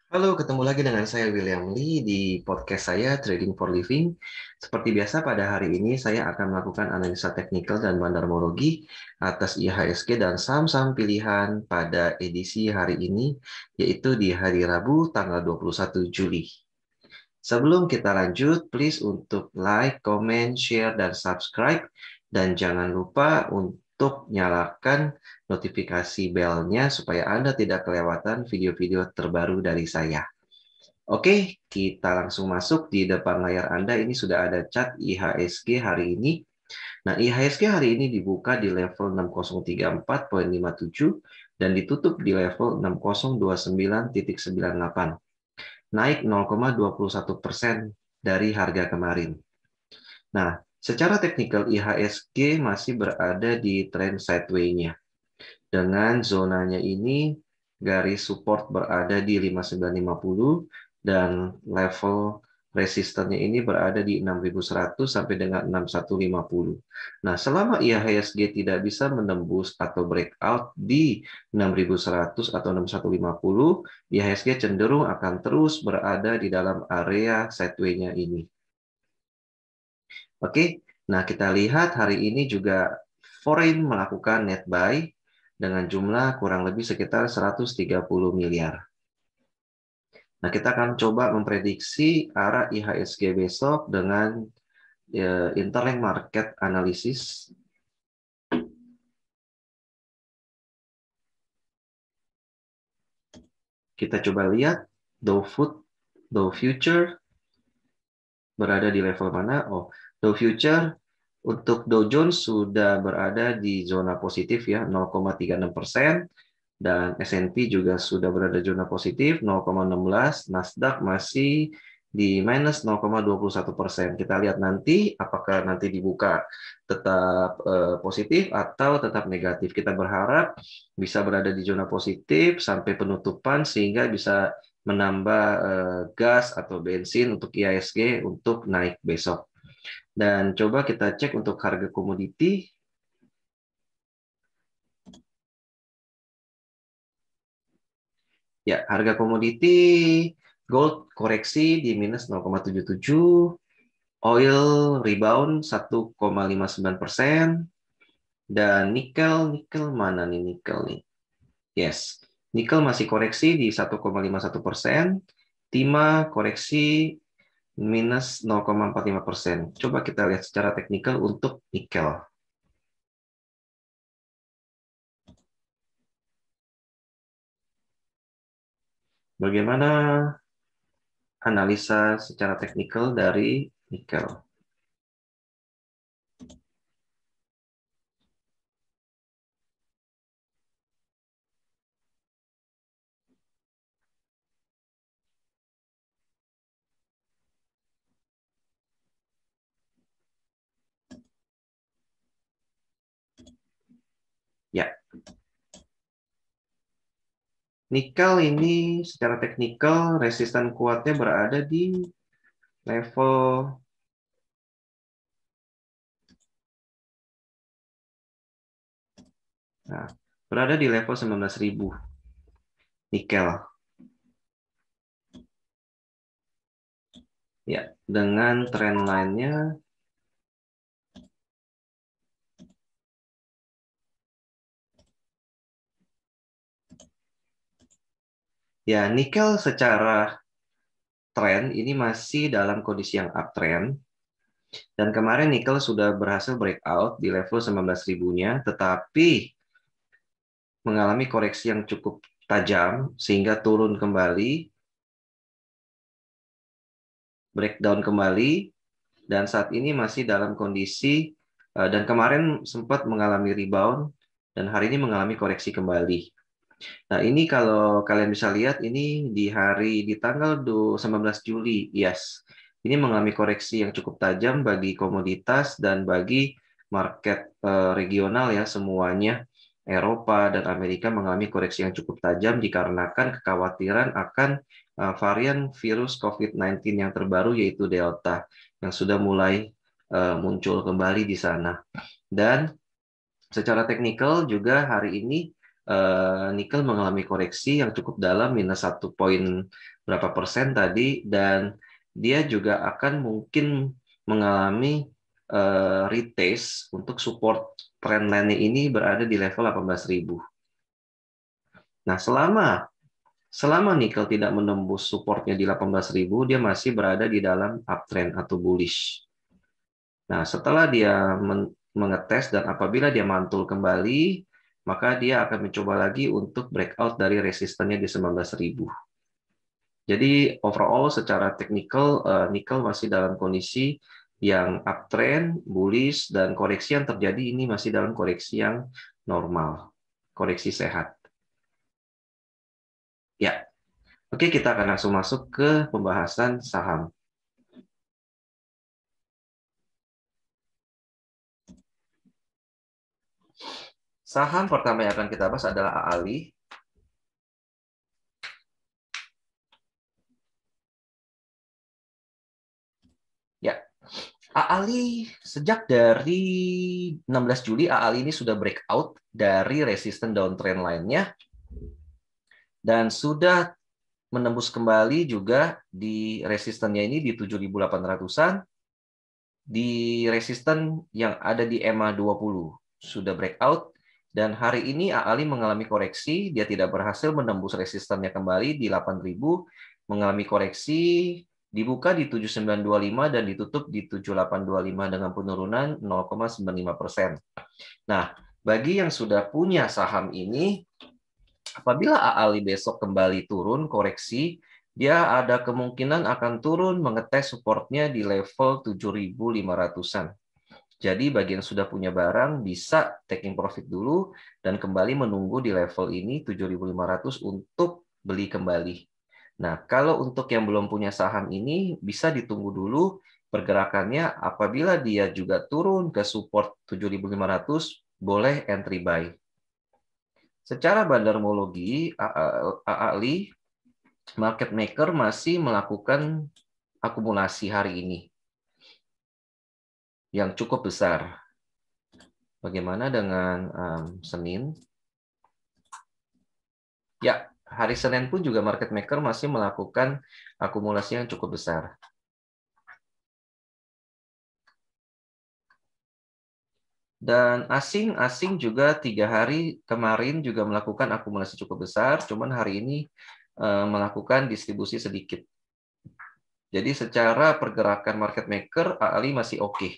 Halo, ketemu lagi dengan saya William Lee di podcast saya Trading for Living. Seperti biasa pada hari ini saya akan melakukan analisa teknikal dan bandarmologi atas IHSG dan saham-saham pilihan pada edisi hari ini, yaitu di hari Rabu tanggal 21 Juli. Sebelum kita lanjut, please untuk like, comment, share, dan subscribe. Dan jangan lupa untuk nyalakan notifikasi bell-nya supaya Anda tidak kelewatan video-video terbaru dari saya. Oke, kita langsung masuk di depan layar Anda. Ini sudah ada chart IHSG hari ini. Nah, IHSG hari ini dibuka di level 6034,57 dan ditutup di level 6029,98. Naik 0,21% dari harga kemarin. Nah, secara teknikal IHSG masih berada di trend sideways-nya. Dengan zonanya ini, garis support berada di 5950 dan level resistennya ini berada di 6100 sampai dengan 6150. Nah, selama IHSG tidak bisa menembus atau breakout di 6100 atau 6150, IHSG cenderung akan terus berada di dalam area sideways-nya ini. Oke, nah kita lihat hari ini juga foreign melakukan net buy dengan jumlah kurang lebih sekitar 130 miliar. Nah, kita akan coba memprediksi arah IHSG besok dengan interlink market analysis. Kita coba lihat Dow Future berada di level mana? Oh, Dow Future untuk Dow Jones sudah berada di zona positif ya, 0,36%. Dan S&P juga sudah berada di zona positif 0,16, Nasdaq masih di minus 0,21%. Kita lihat nanti apakah nanti dibuka tetap positif atau tetap negatif. Kita berharap bisa berada di zona positif sampai penutupan sehingga bisa menambah gas atau bensin untuk IHSG untuk naik besok. Dan coba kita cek untuk harga komoditi. Ya, harga komoditi gold koreksi di minus 0,77, oil rebound 1,59%, dan nikel mana nih nikel nih? Yes, nikel masih koreksi di 1,51%, timah koreksi minus 0,45%. Coba kita lihat secara teknikal untuk nikel. Bagaimana analisa secara teknikal dari nikel? Ya, nikel ini secara teknikal resisten kuatnya berada di level berada di level 19.000 nikel. Ya, dengan trend line-nya ya nikel secara trend ini masih dalam kondisi yang uptrend. Dan kemarin nikel sudah berhasil breakout di level 19.000-nya, tetapi mengalami koreksi yang cukup tajam sehingga turun kembali, breakdown kembali, dan saat ini masih dalam kondisi dan kemarin sempat mengalami rebound dan hari ini mengalami koreksi kembali. Nah, ini kalau kalian bisa lihat ini di tanggal 19 Juli, yes. Ini mengalami koreksi yang cukup tajam bagi komoditas dan bagi market regional ya semuanya. Eropa dan Amerika mengalami koreksi yang cukup tajam dikarenakan kekhawatiran akan varian virus COVID-19 yang terbaru yaitu Delta yang sudah mulai muncul kembali di sana. Dan secara teknikal juga hari ini nikel mengalami koreksi yang cukup dalam, minus 1 poin berapa persen tadi, dan dia juga akan mungkin mengalami retest untuk support trendline ini berada di level 18.000. Nah, selama nikel tidak menembus supportnya di 18.000, dia masih berada di dalam uptrend atau bullish. Nah, setelah dia mengetes dan apabila dia mantul kembali, maka dia akan mencoba lagi untuk breakout dari resistannya di 19.000. Jadi overall secara teknikal, nikel masih dalam kondisi yang uptrend, bullish, dan koreksi yang terjadi ini masih dalam koreksi yang normal, koreksi sehat. Ya, oke, kita akan langsung masuk ke pembahasan saham. Saham pertama yang akan kita bahas adalah AALI. Ya, AALI sejak dari 16 Juli, AALI ini sudah breakout dari resisten downtrend lainnya dan sudah menembus kembali juga di resistennya ini di 7.800-an, di resisten yang ada di EMA 20 sudah breakout, dan hari ini AALI mengalami koreksi, dia tidak berhasil menembus resistennya kembali di 8.000, mengalami koreksi, dibuka di 7925 dan ditutup di 7825 dengan penurunan 0,95%. Nah, bagi yang sudah punya saham ini, apabila AALI besok kembali turun koreksi, dia ada kemungkinan akan turun mengetes supportnya di level 7.500-an. Jadi bagi yang sudah punya barang bisa taking profit dulu dan kembali menunggu di level ini 7.500 untuk beli kembali. Nah, kalau untuk yang belum punya saham ini bisa ditunggu dulu pergerakannya, apabila dia juga turun ke support 7.500 boleh entry buy. Secara bandarmologi, AALI market maker masih melakukan akumulasi hari ini yang cukup besar. Bagaimana dengan Senin? Ya, hari Senin pun juga market maker masih melakukan akumulasi yang cukup besar. Dan asing juga 3 hari kemarin juga melakukan akumulasi cukup besar, cuman hari ini melakukan distribusi sedikit. Jadi secara pergerakan market maker, AALI masih oke.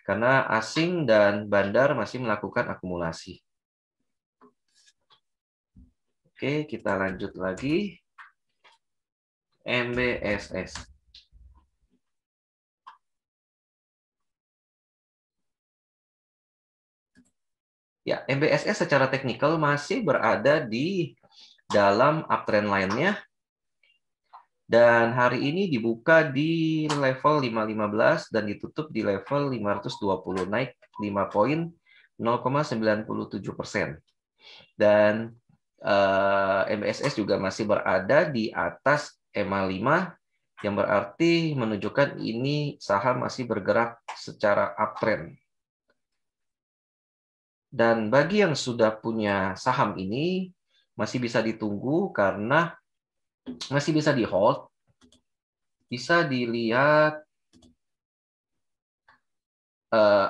Karena asing dan bandar masih melakukan akumulasi. Oke, kita lanjut lagi. MBSS. Ya, MBSS secara teknikal masih berada di dalam uptrend line-nya. Dan hari ini dibuka di level 515 dan ditutup di level 520, naik 5 poin 0,97%. Dan MBSS juga masih berada di atas EMA 5, yang berarti menunjukkan ini saham masih bergerak secara uptrend. Dan bagi yang sudah punya saham ini, masih bisa ditunggu karena masih bisa di hold. Bisa dilihat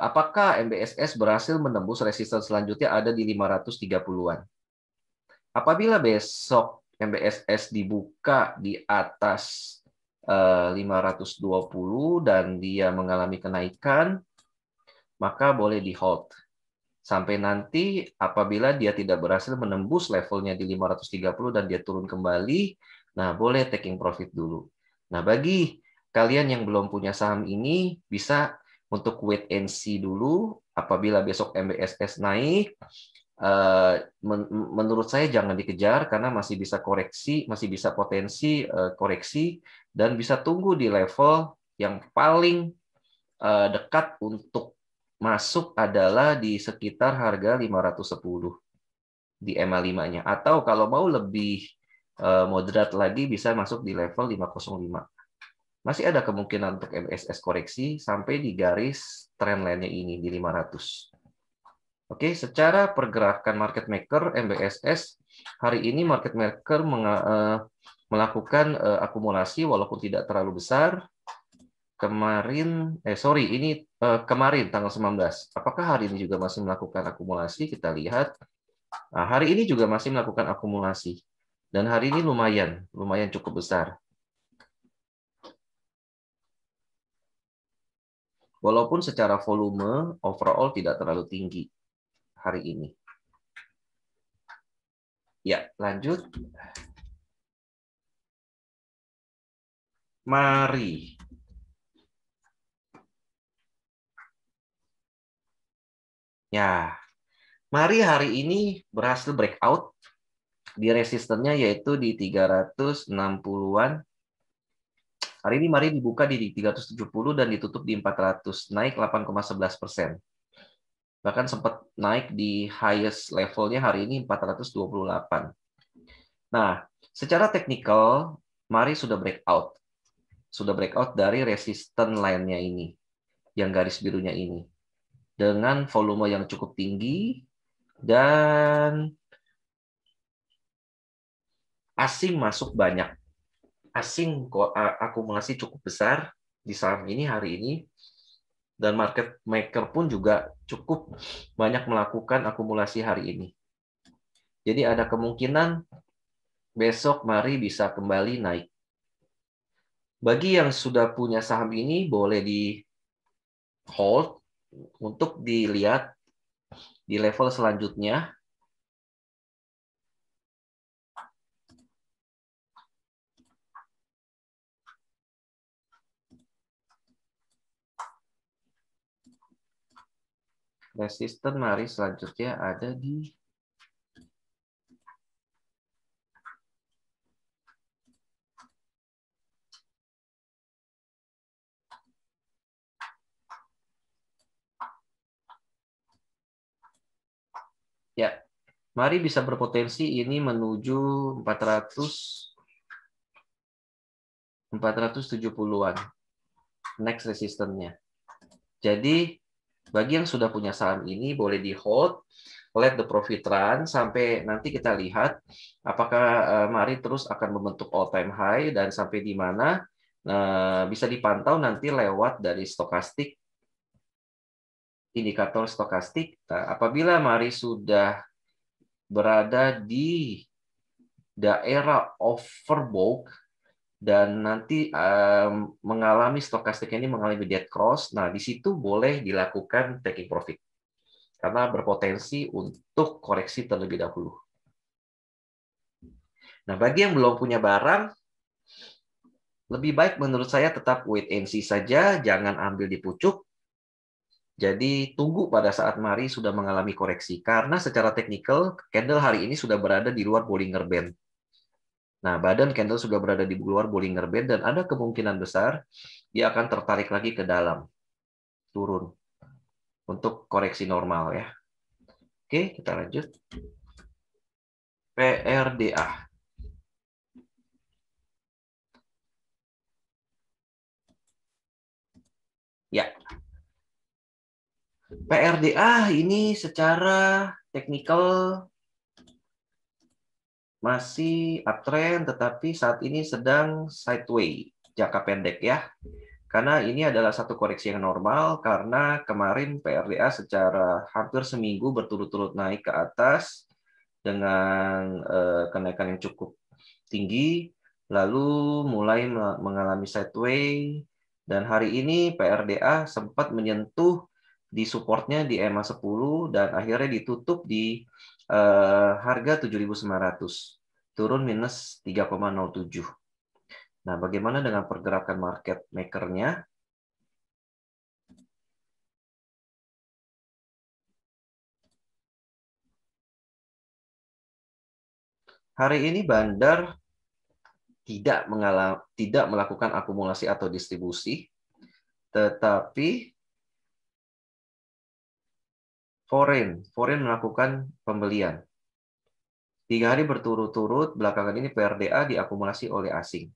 apakah MBSS berhasil menembus resisten selanjutnya ada di 530-an. Apabila besok MBSS dibuka di atas 520 dan dia mengalami kenaikan, maka boleh di hold. Sampai nanti apabila dia tidak berhasil menembus levelnya di 530 dan dia turun kembali, nah boleh taking profit dulu. Nah, bagi kalian yang belum punya saham ini, bisa untuk wait and see dulu. Apabila besok MBSS naik, menurut saya jangan dikejar karena masih bisa koreksi, masih bisa potensi koreksi, dan bisa tunggu di level yang paling dekat untuk masuk adalah di sekitar harga 510 di EMA 5-nya. Atau kalau mau lebih moderat lagi bisa masuk di level 505. Masih ada kemungkinan untuk MBSS koreksi sampai di garis trend line-nya ini di 500. Oke, secara pergerakan market maker MBSS hari ini market maker melakukan akumulasi walaupun tidak terlalu besar. Kemarin tanggal 19. Apakah hari ini juga masih melakukan akumulasi? Kita lihat. Nah, hari ini juga masih melakukan akumulasi. Dan hari ini lumayan cukup besar. Walaupun secara volume overall tidak terlalu tinggi hari ini. Ya, lanjut. Mari. Ya, mari hari ini berhasil breakout di resistennya yaitu di 360-an. Hari ini mari dibuka di 370 dan ditutup di 400, naik 8,11%. Bahkan sempat naik di highest levelnya hari ini 428. Nah, secara teknikal, mari sudah breakout. Sudah breakout dari resisten line-nya ini, yang garis birunya ini. Dengan volume yang cukup tinggi, dan asing masuk banyak. Asing akumulasi cukup besar di saham ini hari ini, dan market maker pun juga cukup banyak melakukan akumulasi hari ini. Jadi ada kemungkinan besok mari bisa kembali naik. Bagi yang sudah punya saham ini boleh di hold untuk dilihat di level selanjutnya. Resisten mari selanjutnya ada di ya. Mari bisa berpotensi ini menuju 470-an. Next resistennya. Jadi bagi yang sudah punya saham ini boleh di hold, let the profit run sampai nanti kita lihat apakah mari terus akan membentuk all time high dan sampai di mana bisa dipantau nanti lewat dari stokastik, indikator stokastik. Nah, apabila mari sudah berada di daerah overbought dan nanti mengalami stokastik ini mengalami dead cross, nah di situ boleh dilakukan taking profit karena berpotensi untuk koreksi terlebih dahulu. Nah, bagi yang belum punya barang, lebih baik menurut saya tetap wait and see saja, jangan ambil di pucuk. Jadi tunggu pada saat mari sudah mengalami koreksi karena secara teknikal candle hari ini sudah berada di luar Bollinger Band. Nah, badan candle sudah berada di luar Bollinger Band dan ada kemungkinan besar dia akan tertarik lagi ke dalam, turun untuk koreksi normal ya. Oke, kita lanjut. PRDA. Ya, PRDA ini secara teknikal masih uptrend, tetapi saat ini sedang sideways, jangka pendek ya. Karena ini adalah satu koreksi yang normal, karena kemarin PRDA secara hampir seminggu berturut-turut naik ke atas, dengan kenaikan yang cukup tinggi, lalu mulai mengalami sideways, dan hari ini PRDA sempat menyentuh di supportnya di EMA 10 dan akhirnya ditutup di harga 7.900, turun minus 3,07. Nah, bagaimana dengan pergerakan market maker-nya? Hari ini Bandar tidak melakukan akumulasi atau distribusi, tetapi foreign melakukan pembelian. 3 hari berturut-turut belakangan ini PRDA diakumulasi oleh asing.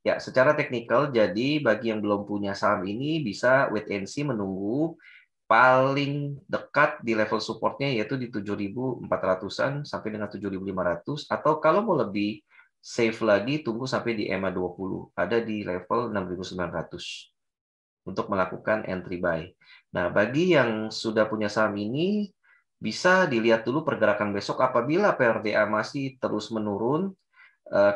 Ya, secara teknikal, jadi bagi yang belum punya saham ini bisa wait and see, menunggu paling dekat di level supportnya yaitu di 7.400-an sampai dengan 7.500, atau kalau mau lebih safe lagi tunggu sampai di EMA 20 ada di level 6.900 untuk melakukan entry buy. Nah, bagi yang sudah punya saham ini bisa dilihat dulu pergerakan besok. Apabila PRDA masih terus menurun,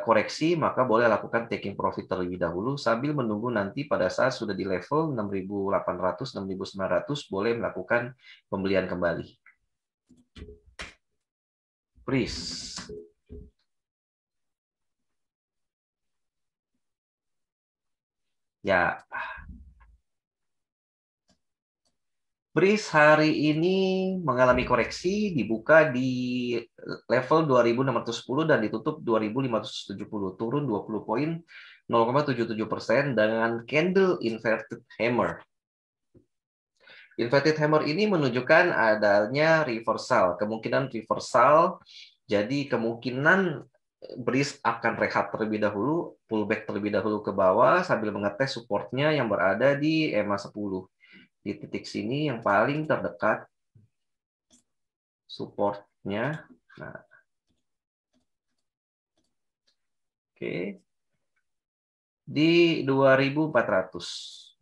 koreksi, maka boleh lakukan taking profit terlebih dahulu sambil menunggu nanti pada saat sudah di level 6.800, 6.900 boleh melakukan pembelian kembali. Please. Ya, BRIS hari ini mengalami koreksi, dibuka di level 2.610 dan ditutup 2.570, turun 20 poin, 0,77% dengan candle inverted hammer. Inverted hammer ini menunjukkan adanya reversal, kemungkinan reversal, jadi kemungkinan BRIS akan rehat terlebih dahulu, pullback terlebih dahulu ke bawah sambil mengetes supportnya yang berada di EMA 10. Di titik sini yang paling terdekat supportnya. Nah, oke. Di 2.400.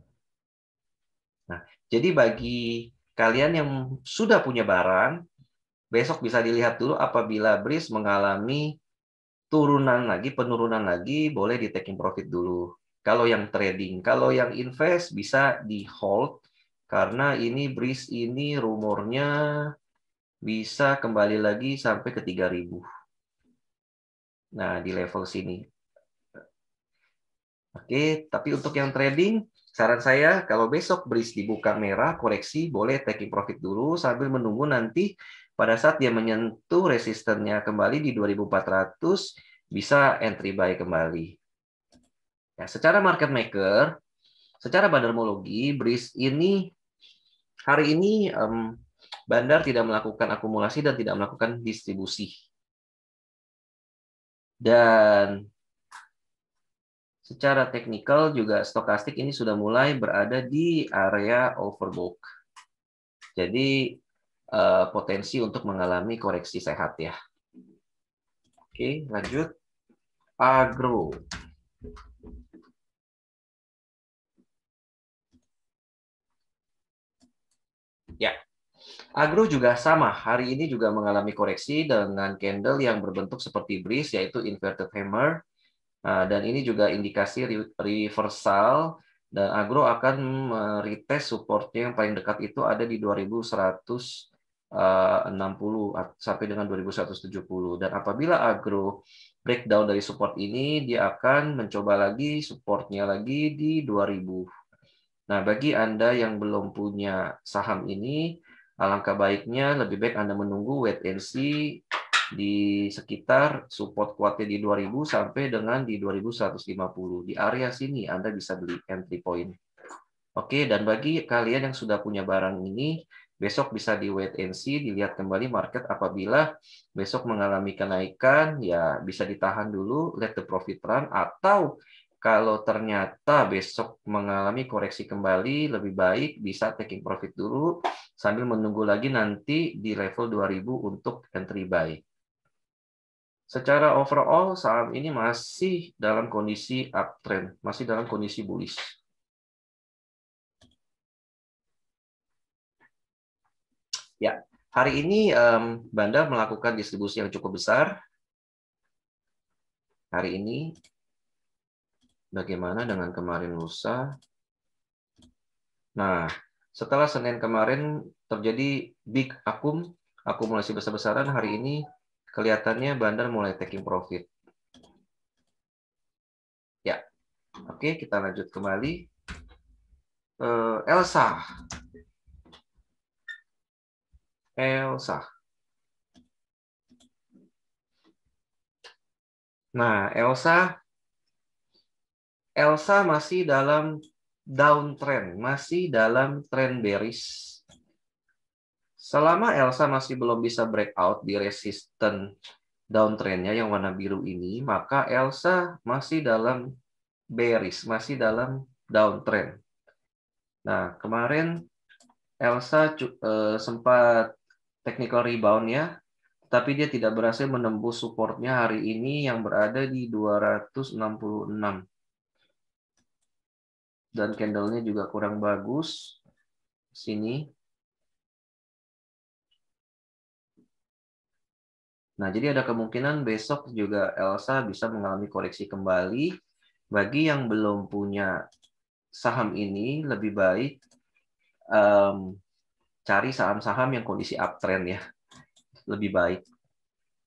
Nah, jadi bagi kalian yang sudah punya barang, besok bisa dilihat dulu apabila BRIS mengalami turunan lagi, penurunan lagi, boleh di taking profit dulu. Kalau yang trading, kalau yang invest bisa di hold karena ini BRIS ini rumornya bisa kembali lagi sampai ke 3.000. Nah, di level sini. Oke, tapi untuk yang trading, saran saya kalau besok BRIS dibuka merah, koreksi, boleh taking profit dulu sambil menunggu nanti pada saat dia menyentuh resistennya kembali di 2.400, bisa entry buy kembali. Ya, secara market maker, secara bandarmologi, BRIS ini hari ini bandar tidak melakukan akumulasi dan tidak melakukan distribusi. Dan secara teknikal juga stokastik ini sudah mulai berada di area overbought. Jadi potensi untuk mengalami koreksi sehat ya. Oke, lanjut. Agro. Ya, agro juga sama. Hari ini juga mengalami koreksi dengan candle yang berbentuk seperti BRIS, yaitu inverted hammer. Dan ini juga indikasi reversal. Dan agro akan retest supportnya yang paling dekat itu ada di 2.160 sampai dengan 2.170. Dan apabila agro breakdown dari support ini, dia akan mencoba lagi supportnya lagi di 2.000. Nah, bagi Anda yang belum punya saham ini, alangkah baiknya lebih baik Anda menunggu wait and see di sekitar support kuatnya di 2.000 sampai dengan di 2.150. Di area sini Anda bisa beli entry point. Oke, dan bagi kalian yang sudah punya barang ini, besok bisa di wait and see, dilihat kembali market apabila besok mengalami kenaikan, ya bisa ditahan dulu, let the profit run, atau kalau ternyata besok mengalami koreksi kembali, lebih baik bisa taking profit dulu, sambil menunggu lagi nanti di level 2.000 untuk entry buy. Secara overall, saham ini masih dalam kondisi uptrend, masih dalam kondisi bullish. Ya, hari ini Banda melakukan distribusi yang cukup besar. Hari ini, bagaimana dengan kemarin lusa? Nah, setelah Senin kemarin terjadi big akumulasi besar-besaran, hari ini kelihatannya Bandar mulai taking profit. Ya, oke, kita lanjut kembali. Elsa. Nah, Elsa masih dalam downtrend, masih dalam trend bearish. Selama Elsa masih belum bisa breakout di resisten downtrendnya yang warna biru ini, maka Elsa masih dalam bearish, masih dalam downtrend. Nah, kemarin Elsa sempat technical rebound ya, tapi dia tidak berhasil menembus supportnya hari ini yang berada di 266. Dan candlenya juga kurang bagus. Sini. Nah, jadi ada kemungkinan besok juga Elsa bisa mengalami koreksi kembali. Bagi yang belum punya saham ini, lebih baik cari saham-saham yang kondisi uptrend ya. Lebih baik.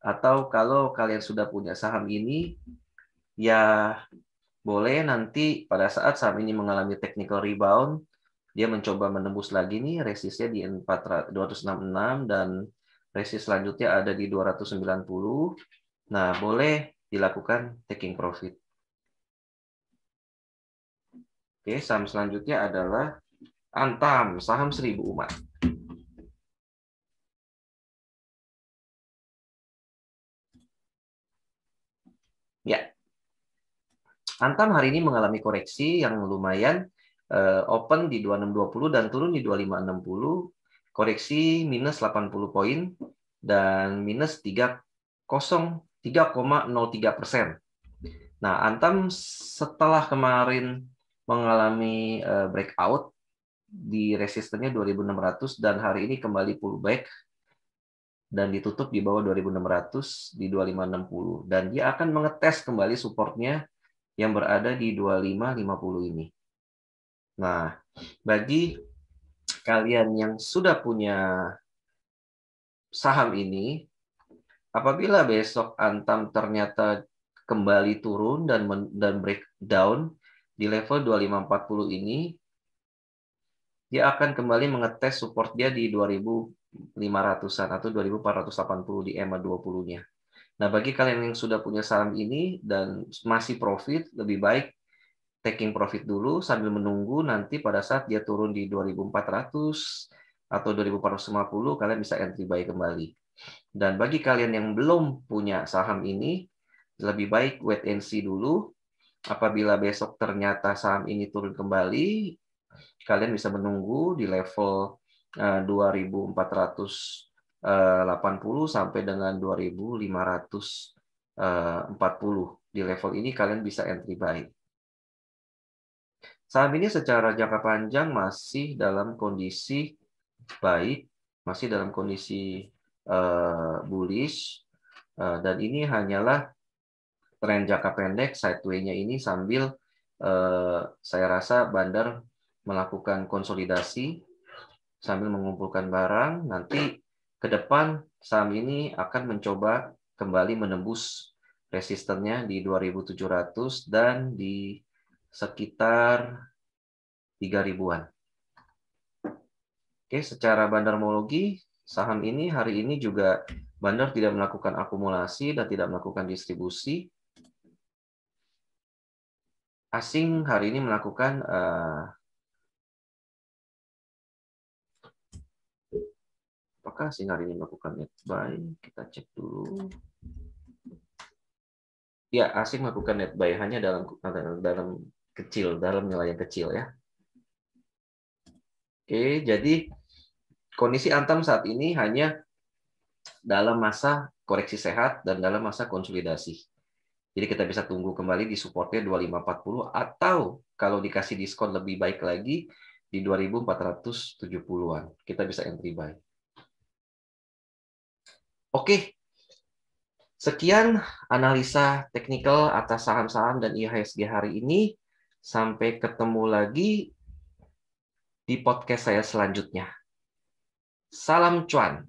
Atau kalau kalian sudah punya saham ini, ya boleh nanti pada saat saham ini mengalami technical rebound, dia mencoba menembus lagi nih resistnya di 266 dan resist selanjutnya ada di 290. Nah, boleh dilakukan taking profit. Oke, saham selanjutnya adalah Antam, saham 1000 umat. Ya, Antam hari ini mengalami koreksi yang lumayan, open di 2620 dan turun di 2560, koreksi minus 80 poin dan minus 3,03%. Nah, Antam setelah kemarin mengalami breakout di resistennya 2600 dan hari ini kembali pullback dan ditutup di bawah 2600 di 2560 dan dia akan mengetes kembali supportnya yang berada di 2550 ini. Nah, bagi kalian yang sudah punya saham ini, apabila besok Antam ternyata kembali turun dan breakdown di level 2540 ini, dia akan kembali mengetes support dia di 2500-an atau 2480 di EMA 20-nya. Nah, bagi kalian yang sudah punya saham ini dan masih profit, lebih baik taking profit dulu sambil menunggu nanti pada saat dia turun di 2400 atau 2450, kalian bisa entry buy kembali. Dan bagi kalian yang belum punya saham ini, lebih baik wait and see dulu. Apabila besok ternyata saham ini turun kembali, kalian bisa menunggu di level 2480 sampai dengan 2540. Di level ini kalian bisa entry buy. Saham ini secara jangka panjang masih dalam kondisi baik, masih dalam kondisi bullish, dan ini hanyalah tren jangka pendek sideway-nya ini sambil saya rasa Bandar melakukan konsolidasi sambil mengumpulkan barang. Nanti ke depan saham ini akan mencoba kembali menembus resistennya di 2700 dan di sekitar 3000-an. Oke, secara bandarmologi saham ini hari ini juga Bandar tidak melakukan akumulasi dan tidak melakukan distribusi. Asing hari ini melakukan apakah asing hari ini melakukan net buy? Kita cek dulu. Ya, asing melakukan net buy hanya dalam kecil, dalam nilai yang kecil ya. Oke, jadi kondisi Antam saat ini hanya dalam masa koreksi sehat dan dalam masa konsolidasi. Jadi kita bisa tunggu kembali di supportnya 2540 atau kalau dikasih diskon lebih baik lagi di 2470-an. Kita bisa entry buy. Oke, sekian analisa teknikal atas saham-saham dan IHSG hari ini. Sampai ketemu lagi di podcast saya selanjutnya. Salam cuan.